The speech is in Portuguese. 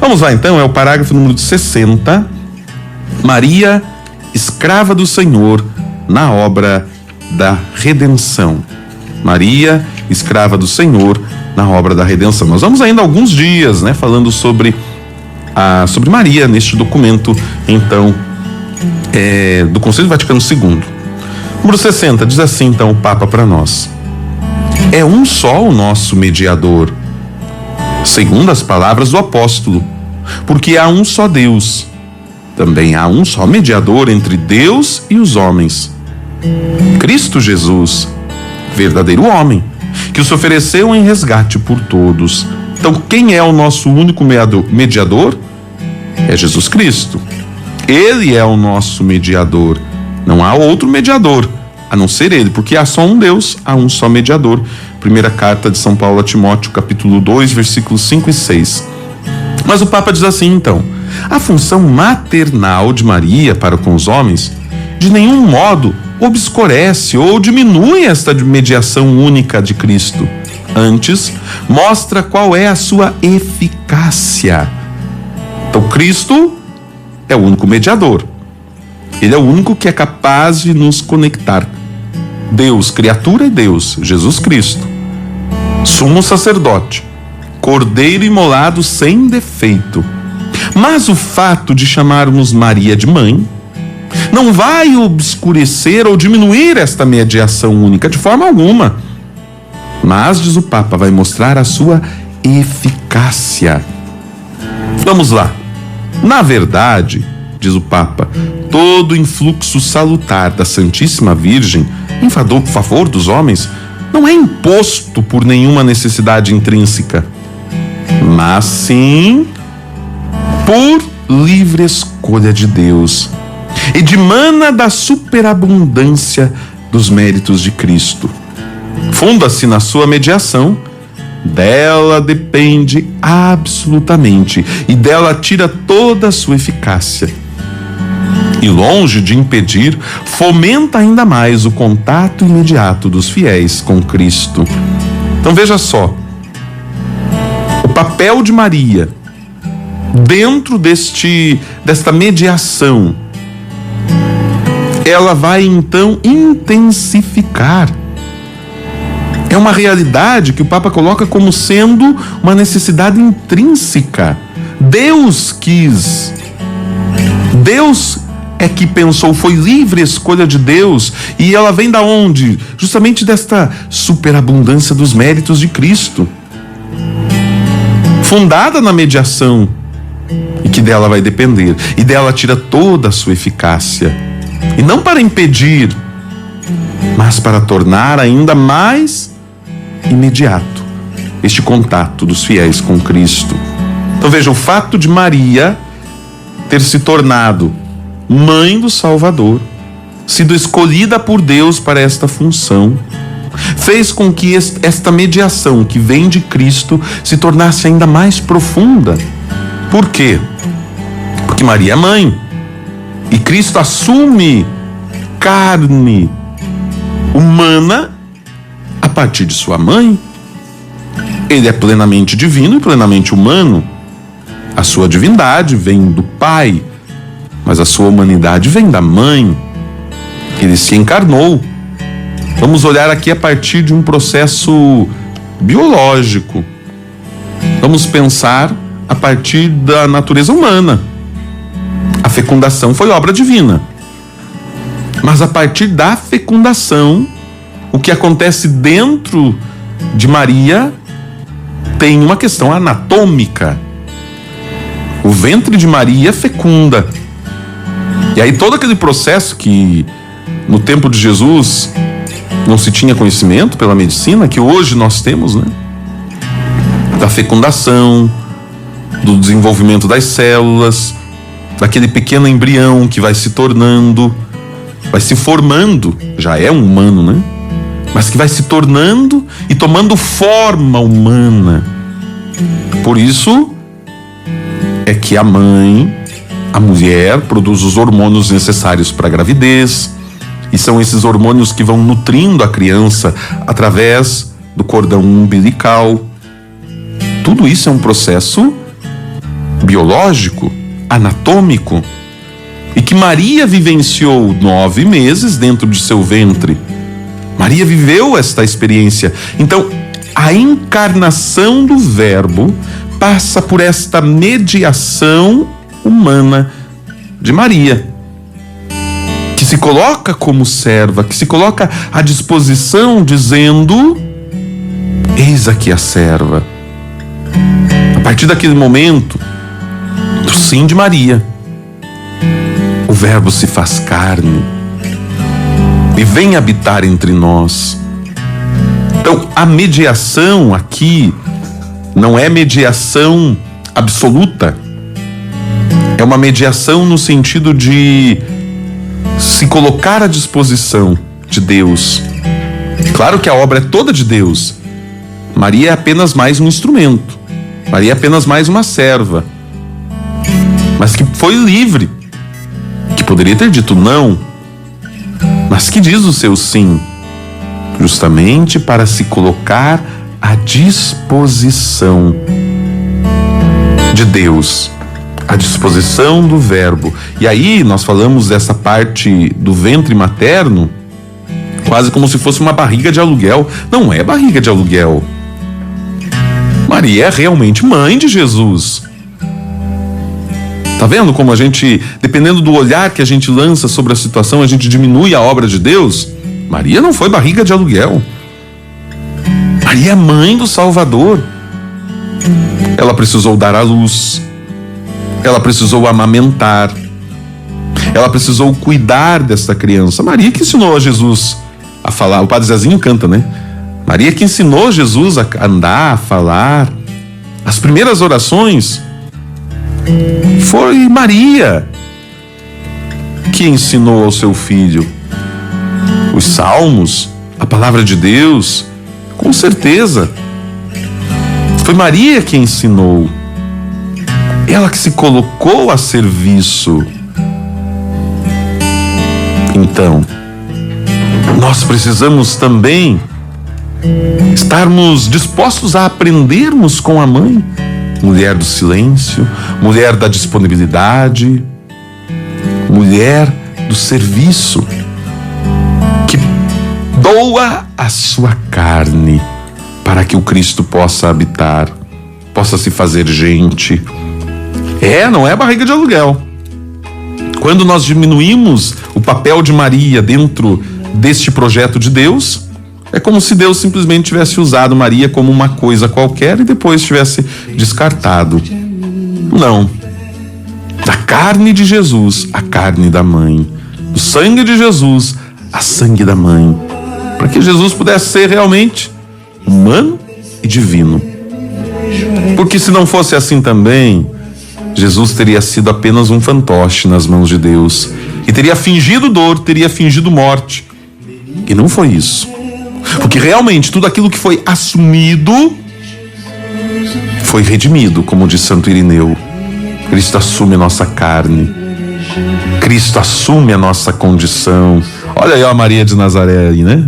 Vamos lá então, é o parágrafo número 60. Maria, escrava do Senhor na obra da redenção. Maria, escrava do Senhor na obra da redenção. Nós vamos ainda alguns dias, né, falando sobre Maria neste documento, então, do Concílio Vaticano II. Número 60, diz assim então o Papa para nós: é um só o nosso mediador, segundo as palavras do apóstolo, porque há um só Deus. Também há um só mediador entre Deus e os homens, Cristo Jesus, verdadeiro homem, que se ofereceu em resgate por todos. Então, quem é o nosso único mediador? É Jesus Cristo. Ele é o nosso mediador. Não há outro mediador a não ser ele, porque há só um Deus, há um só mediador. Primeira carta de São Paulo a Timóteo, capítulo 2, versículos 5 e 6. Mas o Papa diz assim então: a função maternal de Maria para com os homens de nenhum modo obscurece ou diminui esta mediação única de Cristo. Antes, mostra qual é a sua eficácia. Então, Cristo é o único mediador. Ele é o único que é capaz de nos conectar. Deus, criatura, e Deus, Jesus Cristo, sumo sacerdote, cordeiro imolado sem defeito. Mas o fato de chamarmos Maria de mãe não vai obscurecer ou diminuir esta mediação única de forma alguma. Mas, diz o Papa, vai mostrar a sua eficácia. Vamos lá. Na verdade, diz o Papa, todo influxo salutar da Santíssima Virgem em favor dos homens não é imposto por nenhuma necessidade intrínseca, mas sim por livre escolha de Deus, e dimana da superabundância dos méritos de Cristo. Funda-se na sua mediação, dela depende absolutamente, e dela tira toda a sua eficácia. E longe de impedir, fomenta ainda mais o contato imediato dos fiéis com Cristo. Então veja só, o papel de Maria dentro desta mediação, ela vai então intensificar. É uma realidade que o Papa coloca como sendo uma necessidade intrínseca. Deus quis. Deus é que pensou, foi livre escolha de Deus, e ela vem da onde? Justamente desta superabundância dos méritos de Cristo, fundada na mediação, e que dela vai depender, e dela tira toda a sua eficácia, e não para impedir, mas para tornar ainda mais imediato este contato dos fiéis com Cristo. Então veja, o fato de Maria ter se tornado mãe do Salvador, sido escolhida por Deus para esta função, fez com que esta mediação que vem de Cristo se tornasse ainda mais profunda. Por quê? Porque Maria é mãe, e Cristo assume carne humana a partir de sua mãe. Ele é plenamente divino e plenamente humano. A sua divindade vem do Pai, mas a sua humanidade vem da mãe. Ele se encarnou. Vamos olhar aqui a partir de um processo biológico. Vamos pensar a partir da natureza humana. A fecundação foi obra divina. Mas a partir da fecundação, o que acontece dentro de Maria tem uma questão anatômica. O ventre de Maria fecunda. E aí todo aquele processo que no tempo de Jesus não se tinha conhecimento pela medicina, que hoje nós temos, né? Da fecundação, do desenvolvimento das células, daquele pequeno embrião que vai se tornando, vai se formando, já é um humano, né? Mas que vai se tornando e tomando forma humana. Por isso é que a mulher produz os hormônios necessários para a gravidez, e são esses hormônios que vão nutrindo a criança através do cordão umbilical. Tudo isso é um processo biológico biológico, anatômico, e que Maria vivenciou 9 meses dentro de seu ventre. Maria viveu esta experiência. Então, a encarnação do Verbo passa por esta mediação humana de Maria, que se coloca como serva, que se coloca à disposição, dizendo: eis aqui a serva. A partir daquele momento, do sim de Maria, o Verbo se faz carne e vem habitar entre nós. Então, a mediação aqui não é mediação absoluta. É uma mediação no sentido de se colocar à disposição de Deus. Claro que a obra é toda de Deus. Maria é apenas mais um instrumento. Maria é apenas mais uma serva. Mas que foi livre. Que poderia ter dito não. Mas que diz o seu sim. Justamente para se colocar à disposição de Deus. À disposição do Verbo. E aí nós falamos dessa parte do ventre materno quase como se fosse uma barriga de aluguel. Não é barriga de aluguel. Maria é realmente mãe de Jesus. Tá vendo como a gente, dependendo do olhar que a gente lança sobre a situação, a gente diminui a obra de Deus? Maria não foi barriga de aluguel. Maria é mãe do Salvador. Ela precisou dar à luz. Ela precisou amamentar. Ela precisou cuidar dessa criança. Maria que ensinou a Jesus a falar. O Padre Zezinho canta, né? Maria que ensinou Jesus a andar, a falar. As primeiras orações foi Maria que ensinou ao seu filho. Os salmos, a palavra de Deus, com certeza. Foi Maria que ensinou. Ela que se colocou a serviço. Então, nós precisamos também estarmos dispostos a aprendermos com a mãe, mulher do silêncio, mulher da disponibilidade, mulher do serviço, que doa a sua carne para que o Cristo possa habitar, possa se fazer gente. Não é barriga de aluguel. Quando nós diminuímos o papel de Maria dentro deste projeto de Deus, é como se Deus simplesmente tivesse usado Maria como uma coisa qualquer e depois tivesse descartado. Não. Da carne de Jesus, a carne da mãe. Do sangue de Jesus, a sangue da mãe. Para que Jesus pudesse ser realmente humano e divino. Porque se não fosse assim também, Jesus teria sido apenas um fantoche nas mãos de Deus. E teria fingido dor, teria fingido morte. E não foi isso. Porque realmente tudo aquilo que foi assumido foi redimido, como diz Santo Irineu. Cristo assume a nossa carne. Cristo assume a nossa condição. Olha aí a Maria de Nazaré aí, né?